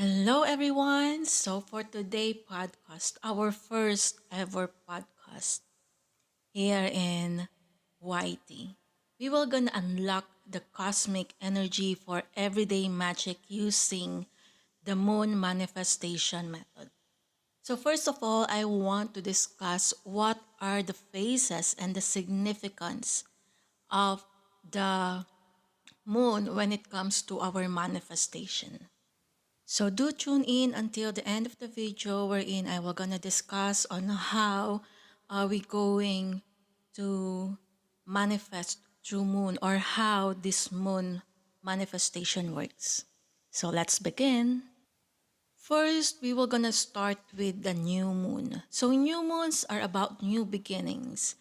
Hello, everyone. So, for today podcast, our first ever podcast here in YT, we will gonna unlock the cosmic energy for everyday magic using the moon manifestation method. So, first of all, I want to discuss what are the phases and the significance of the moon when it comes to our manifestation. So do tune in until the end of the video wherein I will gonna discuss on how are we going to manifest through moon or how this moon manifestation works. So let's begin. First, we will gonna start with the new moon. So new moons are about new beginnings,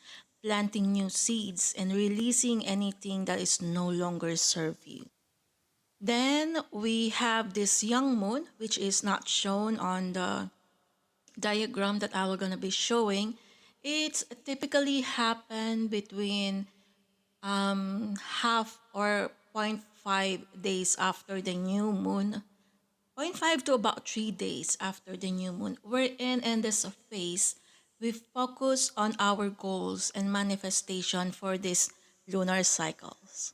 planting new seeds and releasing anything that is no longer serve you. Then we have this young moon, which is not shown on the diagram that I will gonna be showing. It's typically happen between half or zero point 0.5 days after the new moon, zero point 0.5 to about 3 days after the new moon. We're in this phase. We focus on our goals and manifestation for these lunar cycles.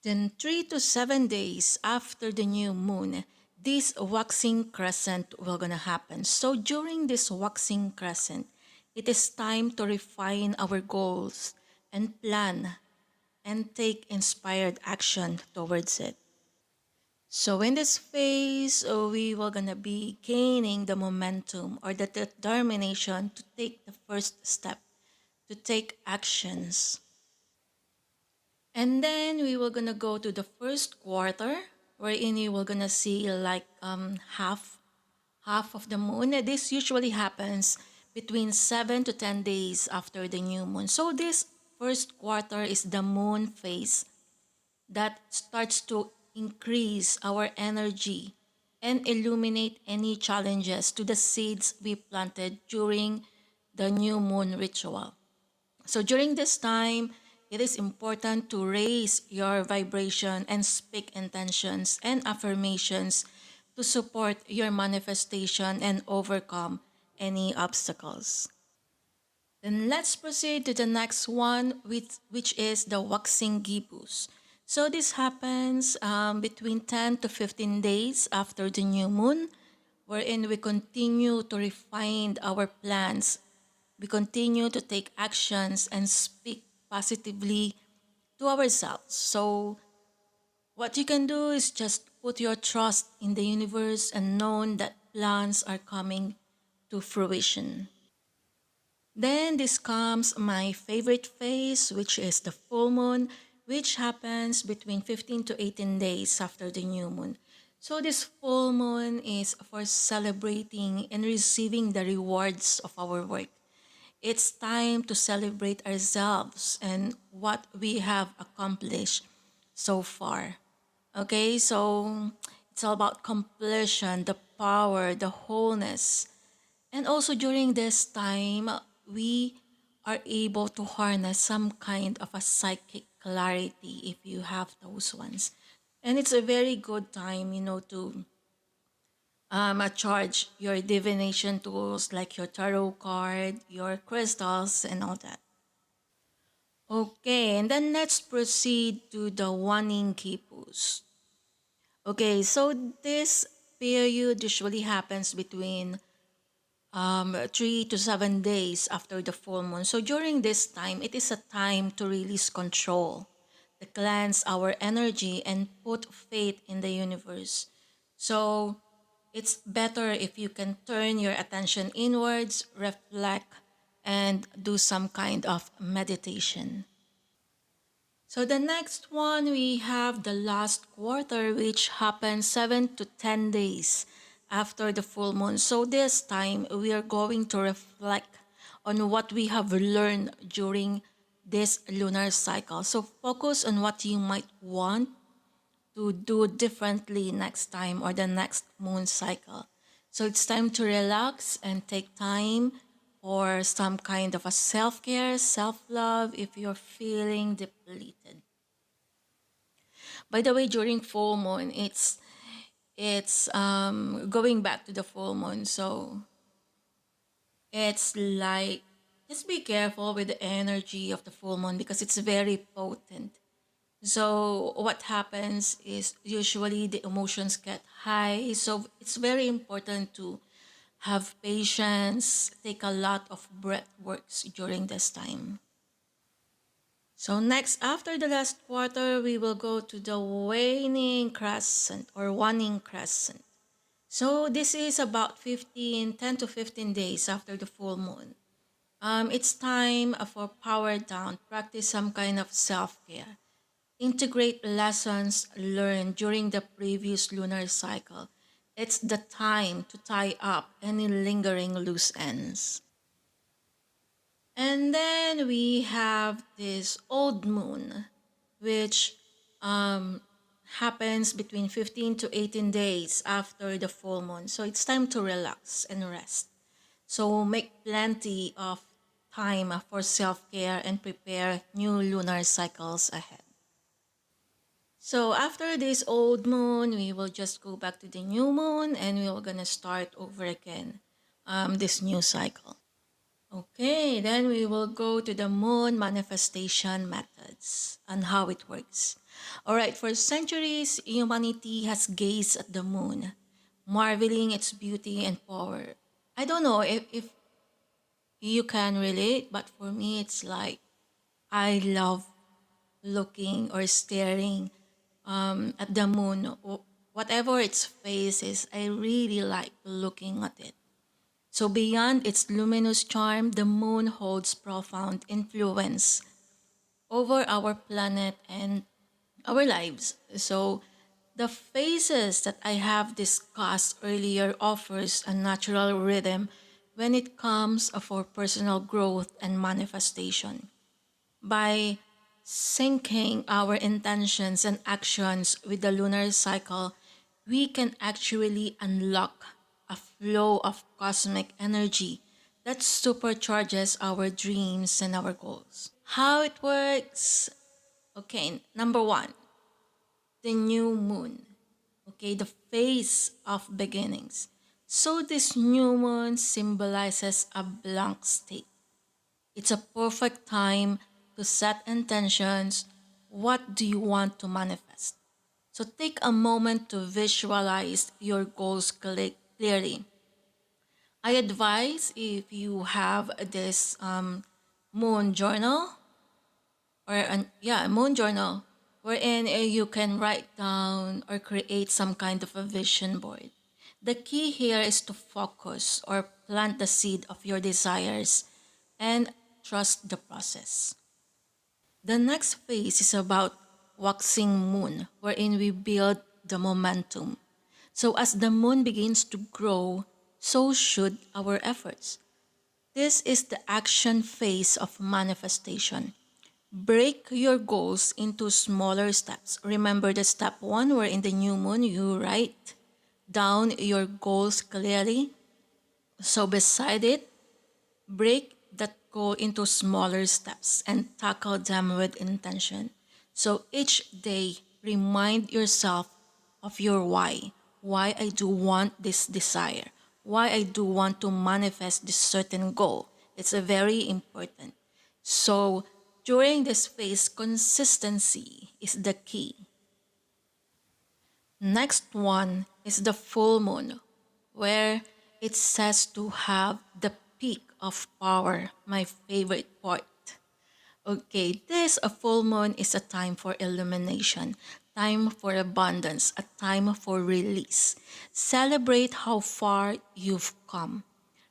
Then 3 to 7 days after the new moon, this waxing crescent will gonna happen. So during this waxing crescent, it is time to refine our goals and plan and take inspired action towards it. So in this phase, we will gonna be gaining the momentum or the determination to take the first step, to take actions. And then we were gonna go to the first quarter, wherein you were gonna see like half of the moon. This usually happens between 7 to 10 days after the new moon. So this first quarter is the moon phase that starts to increase our energy and illuminate any challenges to the seeds we planted during the new moon ritual. So during this time, it is important to raise your vibration and speak intentions and affirmations to support your manifestation and overcome any obstacles. Then let's proceed to the next one, which is the waxing gibbous. So this happens between 10 to 15 days after the new moon, wherein we continue to refine our plans. We continue to take actions and speak positively to ourselves. So what you can do is just put your trust in the universe and know that plans are coming to fruition. Then this comes my favorite phase, which is the full moon, which happens between 15 to 18 days after the new moon. So this full moon is for celebrating and receiving the rewards of our work. It's time to celebrate ourselves and what we have accomplished so far. Okay, so it's all about completion, the power, the wholeness. And also during this time, we are able to harness some kind of a psychic clarity if you have those ones. And it's a very good time, to charge your divination tools like your tarot card, your crystals, and all that. Okay, and then let's proceed to the waning kipus. Okay, so this period usually happens between 3 to 7 days after the full moon. So during this time, it is a time to release control, to cleanse our energy, and put faith in the universe. So it's better if you can turn your attention inwards, reflect, and do some kind of meditation. So the next one, we have the last quarter, which happens 7 to 10 days after the full moon. So this time, we are going to reflect on what we have learned during this lunar cycle. So focus on what you might want to do differently next time or the next moon cycle. So it's time to relax and take time for some kind of a self-care, self-love if you're feeling depleted. By the way, during full moon, it's going back to the full moon. So it's like, just be careful with the energy of the full moon because it's very potent. So what happens is usually the emotions get high. So it's very important to have patience, take a lot of breath works during this time. So next, after the last quarter, we will go to the waning crescent or waning crescent. So this is about 10 to 15 days after the full moon. It's time for power down, practice some kind of self-care. Integrate lessons learned during the previous lunar cycle. It's the time to tie up any lingering loose ends. And then we have this old moon, which um, happens between 15 to 18 days after the full moon. So it's time to relax and rest. So make plenty of time for self-care and prepare new lunar cycles ahead. So after this old moon, we will just go back to the new moon and we're gonna start over again this new cycle. Okay, then we will go to the moon manifestation methods and how it works. All right, for centuries, humanity has gazed at the moon, marveling its beauty and power. I don't know if you can relate, but for me, it's like I love looking or staring at the moon. Whatever its face is, I really like looking at it. So, beyond its luminous charm, the moon holds profound influence over our planet and our lives. So, the phases that I have discussed earlier offers a natural rhythm when it comes for personal growth and manifestation. By syncing our intentions and actions with the lunar cycle, we can actually unlock a flow of cosmic energy that supercharges our dreams and our goals. How it works? Okay, number one, the new moon. Okay, the phase of beginnings. So this new moon symbolizes a blank state. It's a perfect time to set intentions. What do you want to manifest? So take a moment to visualize your goals clearly. I advise if you have this moon journal or a moon journal wherein you can write down or create some kind of a vision board. The key here is to focus or plant the seed of your desires and trust the process. The next phase is about waxing moon, wherein we build the momentum. So as the moon begins to grow, so should our efforts. This is the action phase of manifestation. Break your goals into smaller steps. Remember the step one, where in the new moon you write down your goals clearly. So beside it, break that goal into smaller steps and tackle them with intention. So each day, remind yourself of your why. Why I do want this desire. Why I do want to manifest this certain goal. It's a very important. So during this phase, consistency is the key. Next one is the full moon, where it says to have the peak of power, my favorite part. Okay, this a full moon is a time for illumination, time for abundance, a time for release. Celebrate how far you've come.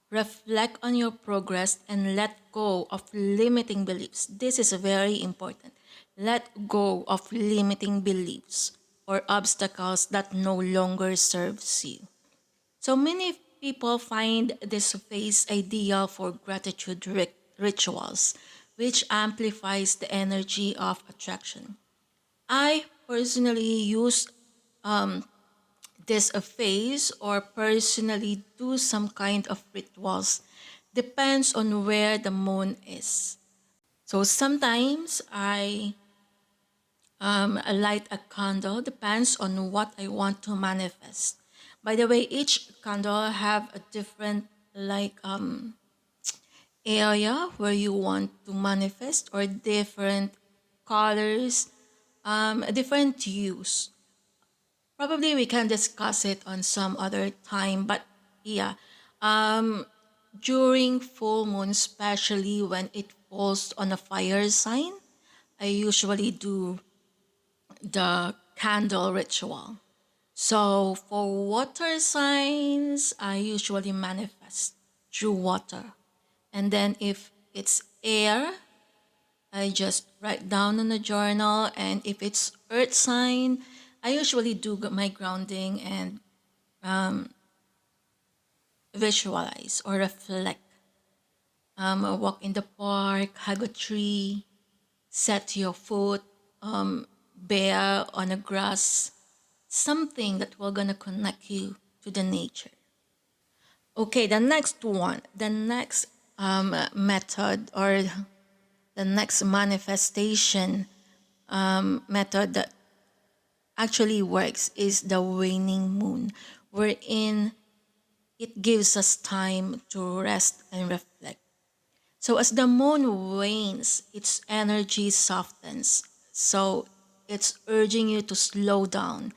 Reflect on your progress and let go of limiting beliefs. This is very important. Let go of limiting beliefs or obstacles that no longer serves you. So many people find this phase ideal for gratitude rituals, which amplifies the energy of attraction. I personally use this phase or personally do some kind of rituals. Depends on where the moon is. So sometimes I light a candle, depends on what I want to manifest. By the way, each candle have a different area where you want to manifest, or different colors, different hues. Probably we can discuss it on some other time, but yeah, um, during full moon, especially when it falls on a fire sign, I usually do the candle ritual. So for water signs, I usually manifest through water. And then if it's air, I just write down on a journal. And if it's earth sign, I usually do my grounding and visualize or reflect. Walk in the park, hug a tree, set your foot bare on a grass, something that will gonna connect you to the nature. Okay, the next one, the next method, or the next manifestation method that actually works is the waning moon, wherein it gives us time to rest and reflect. So as the moon wanes, its energy softens. So it's urging you to slow down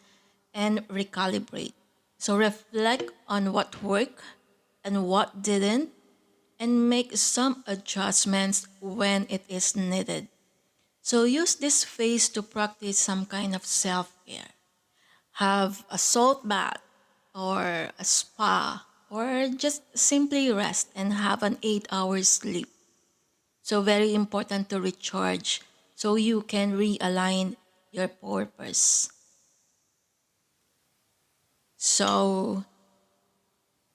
and recalibrate. So reflect on what worked and what didn't, and make some adjustments when it is needed. So use this phase to practice some kind of self-care. Have a salt bath or a spa, or just simply rest and have an 8 hours sleep. So very important to recharge so you can realign your purpose. So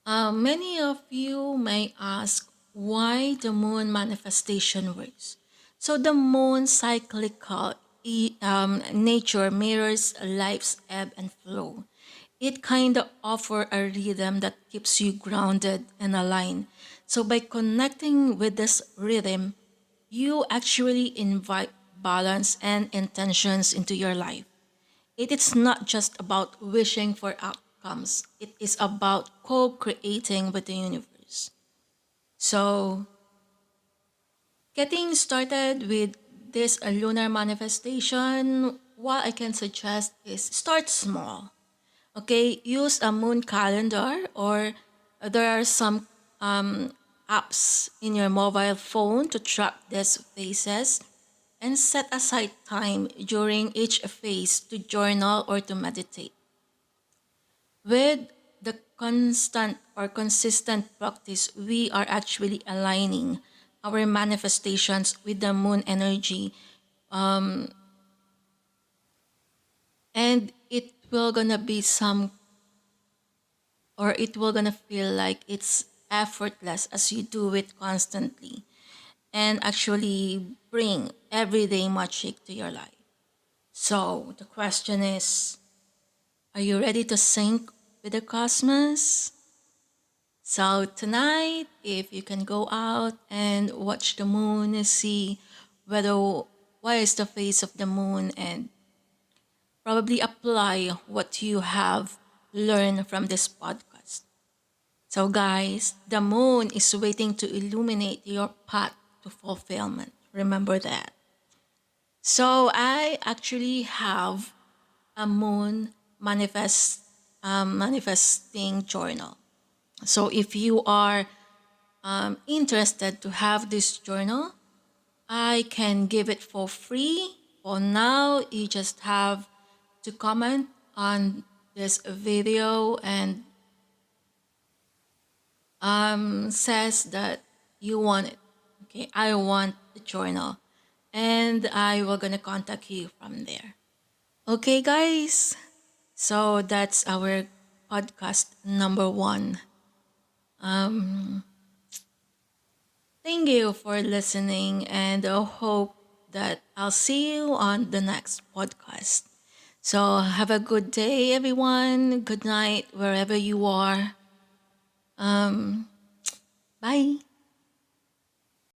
many of you may ask why the moon manifestation works. So the moon cyclical nature mirrors life's ebb and flow. It kind of offer a rhythm that keeps you grounded and aligned. So by connecting with this rhythm, you actually invite balance and intentions into your life. It is not just about wishing for outcomes, it is about co creating with the universe. So, getting started with this lunar manifestation, what I can suggest is start small. Okay, use a moon calendar, or there are some apps in your mobile phone to track these phases, and set aside time during each phase to journal or to meditate. With the constant or consistent practice, we are actually aligning our manifestations with the moon energy, and it will gonna be some, or it will gonna feel like it's effortless as you do it constantly, and actually bring everyday magic to your life. So the question is, are you ready to sync with the cosmos? So tonight, if you can go out and watch the moon, see whether what is the face of the moon, and probably apply what you have learned from this podcast. So guys, the moon is waiting to illuminate your path to fulfillment. Remember that. So I actually have a moon manifesting journal. So if you are interested to have this journal, I can give it for free. For now, you just have to comment on this video and says that you want it. Okay, I want the journal, and I will gonna contact you from there. Okay, guys. So that's our podcast number one. Thank you for listening, and I hope that I'll see you on the next podcast. So have a good day, everyone. Good night, wherever you are. Bye.